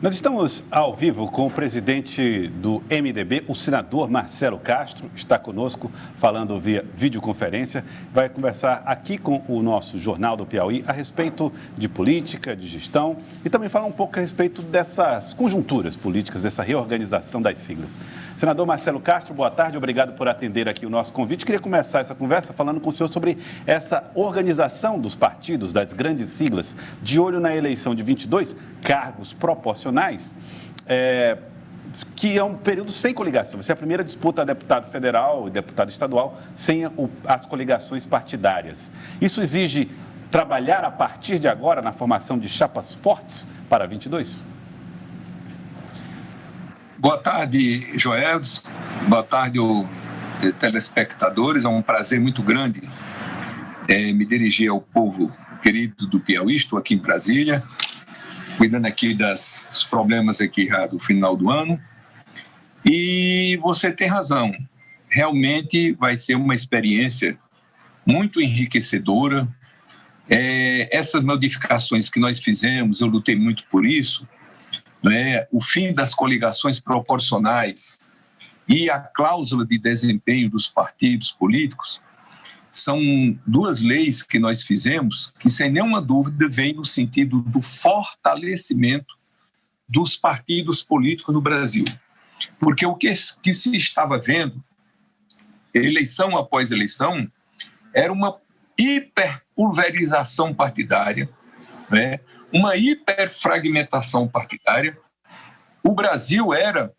Nós estamos ao vivo com o presidente do MDB, o senador Marcelo Castro, está conosco falando via videoconferência. Vai conversar aqui com o nosso Jornal do Piauí a respeito de política, de gestão e também falar um pouco a respeito dessas conjunturas políticas, dessa reorganização das siglas. Senador Marcelo Castro, boa tarde, obrigado por atender aqui o nosso convite. Queria começar essa conversa falando com o senhor sobre essa organização dos partidos, das grandes siglas, de olho na eleição de 22, cargos proporcionais, que é um período sem coligação. Você é a primeira disputa a deputado federal e deputado estadual sem as coligações partidárias. Isso exige trabalhar a partir de agora na formação de chapas fortes para 22? Boa tarde, Joeldes. Boa tarde, telespectadores. É um prazer muito grande me dirigir ao povo querido do Piauí. Estou aqui em Brasília, cuidando aqui dos problemas aqui do final do ano. E você tem razão. Realmente vai ser uma experiência muito enriquecedora. Essas modificações que nós fizemos, eu lutei muito por isso, né? O fim das coligações proporcionais e a cláusula de desempenho dos partidos políticos são duas leis que nós fizemos que, sem nenhuma dúvida, vêm no sentido do fortalecimento dos partidos políticos no Brasil. Porque o que se estava vendo, eleição após eleição, era uma hiperpulverização partidária, né? Uma hiperfragmentação partidária. O Brasil era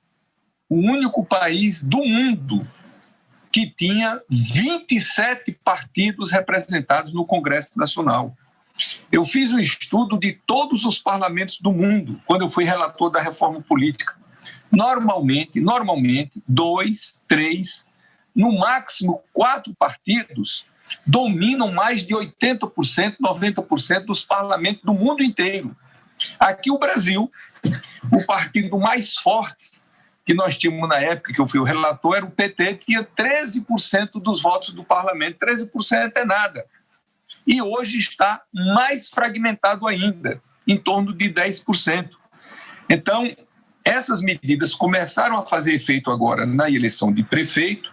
o único país do mundo que tinha 27 partidos representados no Congresso Nacional. Eu fiz um estudo de todos os parlamentos do mundo, quando eu fui relator da reforma política. Normalmente, 2, 3, no máximo 4 partidos dominam mais de 80%, 90% dos parlamentos do mundo inteiro. Aqui o Brasil, o partido mais forte que nós tínhamos na época que eu fui o relator era o PT, que tinha 13% dos votos do parlamento. 13% é nada. E hoje está mais fragmentado ainda, em torno de 10%. Então, essas medidas começaram a fazer efeito agora na eleição de prefeito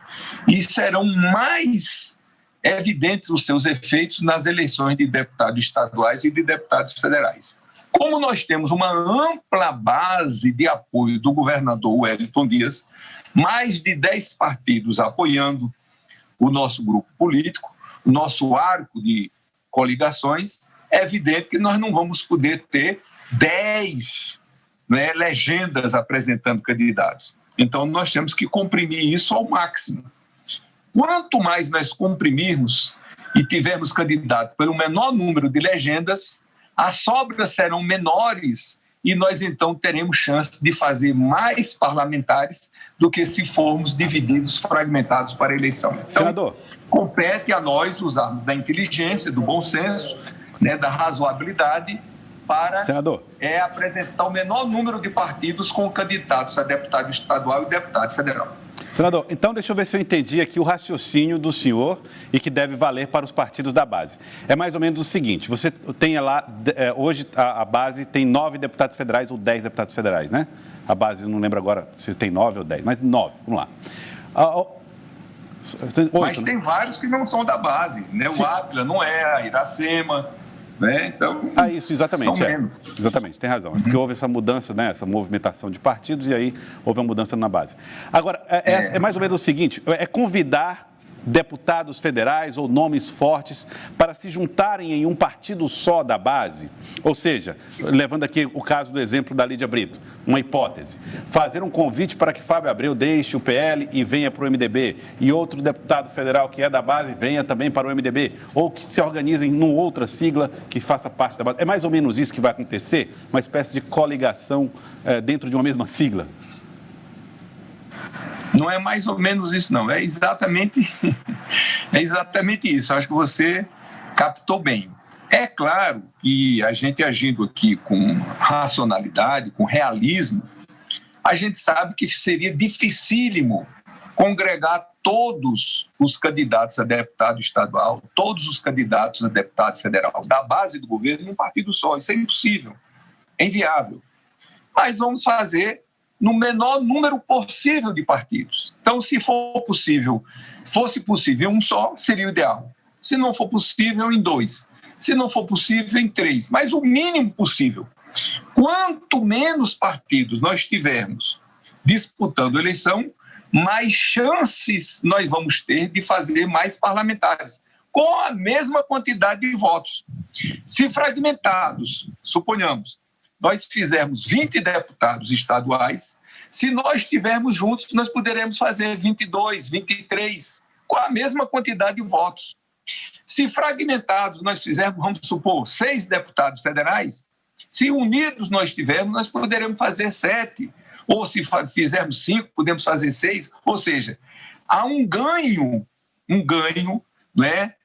e serão mais evidentes os seus efeitos nas eleições de deputados estaduais e de deputados federais. Como nós temos uma ampla base de apoio do governador Wellington Dias, mais de 10 partidos apoiando o nosso grupo político, o nosso arco de coligações, é evidente que nós não vamos poder ter 10 legendas apresentando candidatos. Então, nós temos que comprimir isso ao máximo. Quanto mais nós comprimirmos e tivermos candidato pelo menor número de legendas, as sobras serão menores e nós, então, teremos chance de fazer mais parlamentares do que se formos divididos, fragmentados para a eleição. Então, senador, compete a nós usarmos da inteligência, do bom senso, da razoabilidade para apresentar o menor número de partidos com candidatos a deputado estadual e deputado federal. Senador, então deixa eu ver se eu entendi aqui o raciocínio do senhor e que deve valer para os partidos da base. É mais ou menos o seguinte, você tem lá, hoje a base tem 9 deputados federais ou 10 deputados federais, né? A base, não lembro agora se tem 9 ou 10, mas 9, vamos lá. 8, mas tem vários que não são da base, né? O Átila não é, a Iracema, né? Então, isso, exatamente. Exatamente, tem razão. É porque houve essa mudança, né? Essa movimentação de partidos e aí houve uma mudança na base. Agora, é mais ou menos o seguinte, é convidar deputados federais ou nomes fortes para se juntarem em um partido só da base, ou seja, levando aqui o caso do exemplo da Lídia Brito, uma hipótese, fazer um convite para que Fábio Abreu deixe o PL e venha para o MDB, e outro deputado federal que é da base venha também para o MDB, ou que se organizem numa outra sigla que faça parte da base. É mais ou menos isso que vai acontecer? Uma espécie de coligação dentro de uma mesma sigla? Não é mais ou menos isso, não. É exatamente isso. Acho que você captou bem. É claro que a gente agindo aqui com racionalidade, com realismo, a gente sabe que seria dificílimo congregar todos os candidatos a deputado estadual, todos os candidatos a deputado federal da base do governo em um partido só. Isso é impossível, é inviável. mas vamos fazer no menor número possível de partidos. Então, se fosse possível um só, seria o ideal. Se não for possível, em 2. Se não for possível, em 3. Mas o mínimo possível. Quanto menos partidos nós tivermos disputando eleição, mais chances nós vamos ter de fazer mais parlamentares, com a mesma quantidade de votos. Se fragmentados, suponhamos, nós fizermos 20 deputados estaduais, se nós estivermos juntos, nós poderemos fazer 22, 23, com a mesma quantidade de votos. Se fragmentados nós fizermos, vamos supor, 6 deputados federais, se unidos nós tivermos, nós poderemos fazer 7, ou se fizermos 5, podemos fazer 6, ou seja, há um ganho, não é,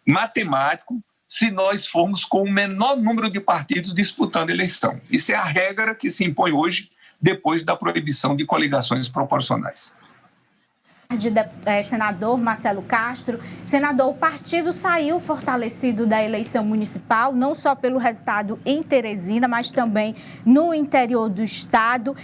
matemático, se nós formos com o menor número de partidos disputando a eleição. Isso é a regra que se impõe hoje, depois da proibição de coligações proporcionais. Senador Marcelo Castro. Senador, o partido saiu fortalecido da eleição municipal, não só pelo resultado em Teresina, mas também no interior do estado.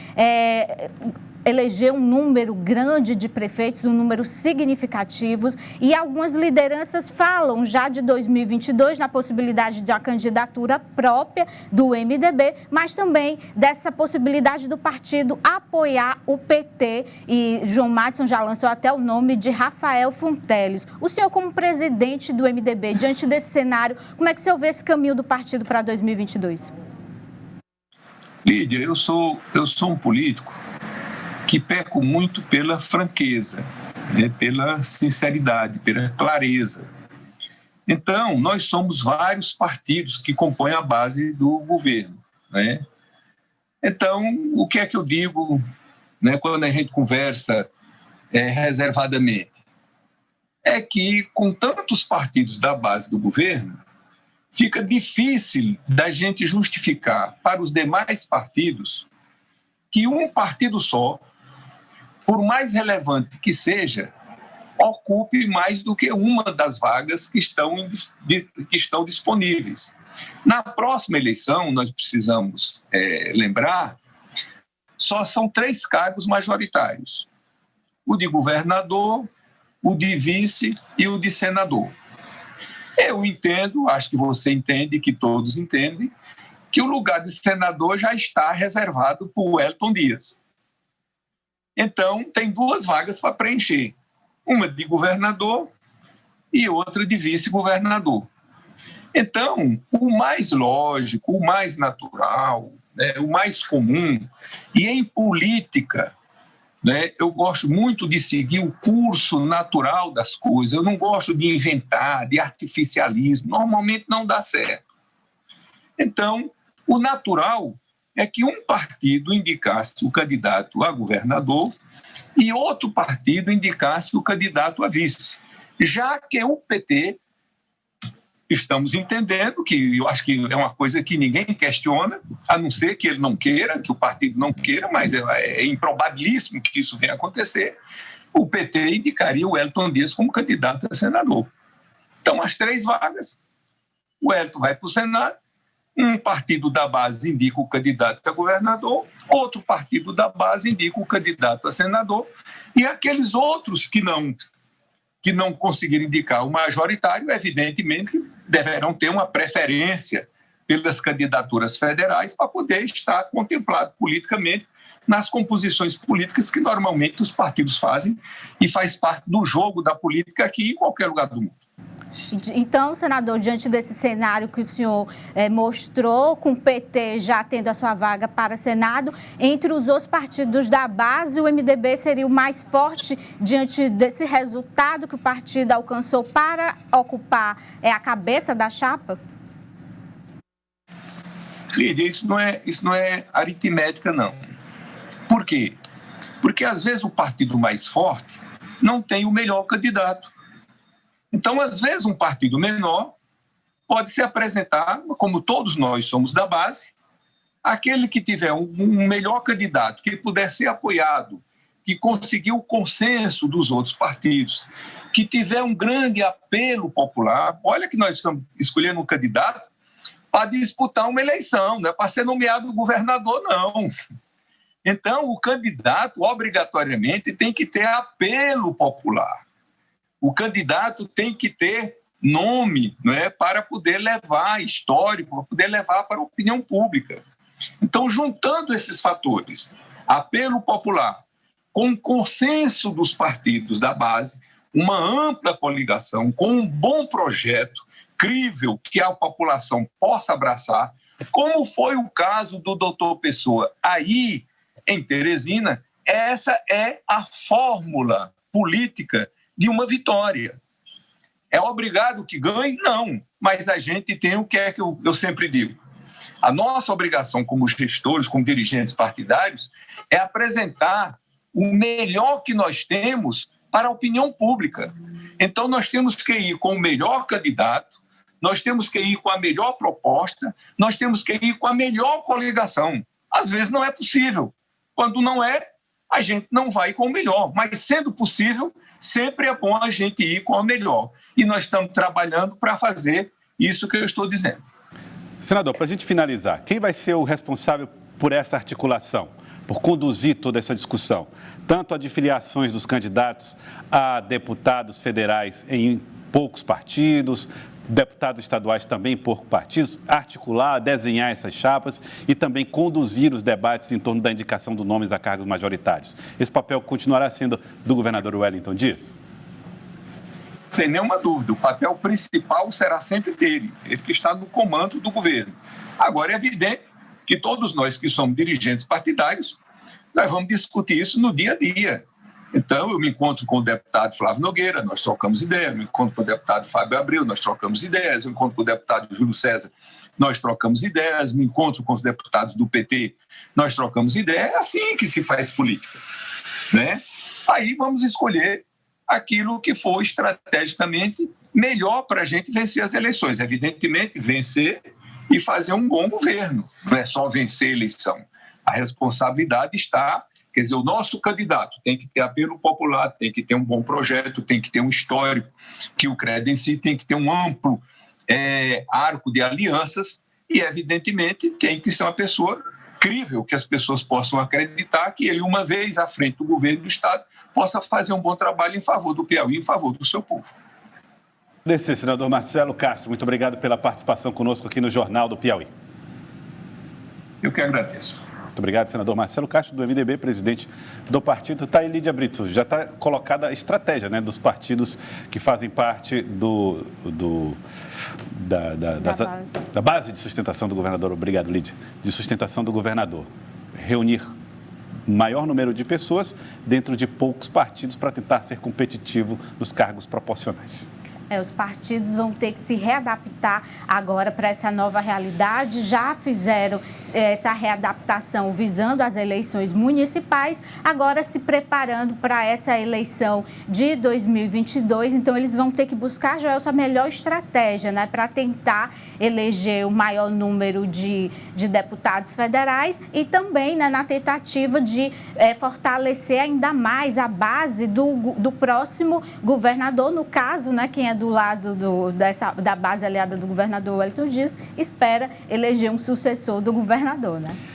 Elegeu um número grande de prefeitos, um número significativo, e algumas lideranças falam já de 2022 na possibilidade de a candidatura própria do MDB, mas também dessa possibilidade do partido apoiar o PT, e João Madison já lançou até o nome de Rafael Fonteles. O senhor, como presidente do MDB, diante desse cenário, como é que o senhor vê esse caminho do partido para 2022? Lídia, eu sou um político que peco muito pela franqueza, né, pela sinceridade, pela clareza. Então, nós somos vários partidos que compõem a base do governo, né? Então, o que é que eu digo, né, quando a gente conversa reservadamente? É que, com tantos partidos da base do governo, fica difícil da gente justificar para os demais partidos que um partido só, por mais relevante que seja, ocupe mais do que uma das vagas que estão disponíveis. Na próxima eleição, nós precisamos lembrar, só são 3 cargos majoritários: o de governador, o de vice e o de senador. Eu entendo, acho que você entende, que todos entendem, que o lugar de senador já está reservado por Wellington Dias. Então, tem 2 vagas para preencher, uma de governador e outra de vice-governador. Então, o mais lógico, o mais natural, né, o mais comum, e em política, né, eu gosto muito de seguir o curso natural das coisas, eu não gosto de inventar, de artificialismo, normalmente não dá certo. Então, o natural é que um partido indicasse o candidato a governador e outro partido indicasse o candidato a vice. Já que o PT, estamos entendendo, que eu acho que é uma coisa que ninguém questiona, a não ser que ele não queira, que o partido não queira, mas é improbabilíssimo que isso venha a acontecer, o PT indicaria o Wellington Dias como candidato a senador. Então, as 3 vagas, o Wellington vai para o Senado, um partido da base indica o candidato a governador, outro partido da base indica o candidato a senador, e aqueles outros que não conseguirem indicar o majoritário, evidentemente, deverão ter uma preferência pelas candidaturas federais para poder estar contemplado politicamente nas composições políticas que normalmente os partidos fazem e faz parte do jogo da política aqui em qualquer lugar do mundo. Então, senador, diante desse cenário que o senhor mostrou, com o PT já tendo a sua vaga para Senado, entre os outros partidos da base, o MDB seria o mais forte diante desse resultado que o partido alcançou para ocupar a cabeça da chapa? Lídia, isso não é aritmética, não. Por quê? Porque, às vezes, o partido mais forte não tem o melhor candidato. Então, às vezes, um partido menor pode se apresentar, como todos nós somos da base, aquele que tiver um melhor candidato, que puder ser apoiado, que conseguiu o consenso dos outros partidos, que tiver um grande apelo popular. Olha que nós estamos escolhendo um candidato para disputar uma eleição, não é para ser nomeado governador, não. Então, o candidato, obrigatoriamente, tem que ter apelo popular. O candidato tem que ter nome, não é, para poder levar histórico, para poder levar para a opinião pública. Então, juntando esses fatores, apelo popular, com consenso dos partidos da base, uma ampla coligação, com um bom projeto, crível, que a população possa abraçar, como foi o caso do doutor Pessoa aí em Teresina, essa é a fórmula política de uma vitória. É obrigado que ganhe? Não, mas a gente tem o que é que eu sempre digo. A nossa obrigação como gestores, como dirigentes partidários, é apresentar o melhor que nós temos para a opinião pública. Então, nós temos que ir com o melhor candidato, nós temos que ir com a melhor proposta, nós temos que ir com a melhor coligação. Às vezes não é possível. Quando não é, a gente não vai com o melhor. Mas, sendo possível, sempre é bom a gente ir com o melhor. E nós estamos trabalhando para fazer isso que eu estou dizendo. Senador, para a gente finalizar, quem vai ser o responsável por essa articulação, por conduzir toda essa discussão? Tanto a de filiações dos candidatos a deputados federais em poucos partidos, deputados estaduais também em poucos partidos, articular, desenhar essas chapas e também conduzir os debates em torno da indicação dos nomes a cargos majoritários. Esse papel continuará sendo do governador Wellington Dias? Sem nenhuma dúvida, o papel principal será sempre dele, ele que está no comando do governo. Agora, é evidente que todos nós que somos dirigentes partidários, nós vamos discutir isso no dia a dia. Então, eu me encontro com o deputado Flávio Nogueira, nós trocamos ideias, eu me encontro com o deputado Fábio Abreu, nós trocamos ideias, eu me encontro com o deputado Júlio César, nós trocamos ideias, me encontro com os deputados do PT, nós trocamos ideias, é assim que se faz política, né? Aí vamos escolher aquilo que for estrategicamente melhor para a gente vencer as eleições. Evidentemente, vencer e fazer um bom governo. Não é só vencer a eleição. A responsabilidade está... Quer dizer, o nosso candidato tem que ter apelo popular, tem que ter um bom projeto, tem que ter um histórico que o credencie, tem que ter um amplo arco de alianças e, evidentemente, tem que ser uma pessoa crível, que as pessoas possam acreditar que ele, uma vez à frente do governo do Estado, possa fazer um bom trabalho em favor do Piauí, em favor do seu povo. Agradecer, senador Marcelo Castro. Muito obrigado pela participação conosco aqui no Jornal do Piauí. Eu que agradeço. Muito obrigado, senador Marcelo Castro, do MDB, presidente do partido. Está aí, Lídia Brito, já está colocada a estratégia, né, dos partidos que fazem parte da base de sustentação do governador. Obrigado, Lídia. De sustentação do governador. Reunir maior número de pessoas dentro de poucos partidos para tentar ser competitivo nos cargos proporcionais. Os partidos vão ter que se readaptar agora para essa nova realidade. Já fizeram essa readaptação visando as eleições municipais, agora se preparando para essa eleição de 2022. Então, eles vão ter que buscar, Joelson, a melhor estratégia, né, para tentar eleger o maior número de deputados federais e também, né, na tentativa de fortalecer ainda mais a base do próximo governador, no caso, né, quem é do lado da base aliada do governador Wellington Dias, espera eleger um sucessor do governador, né?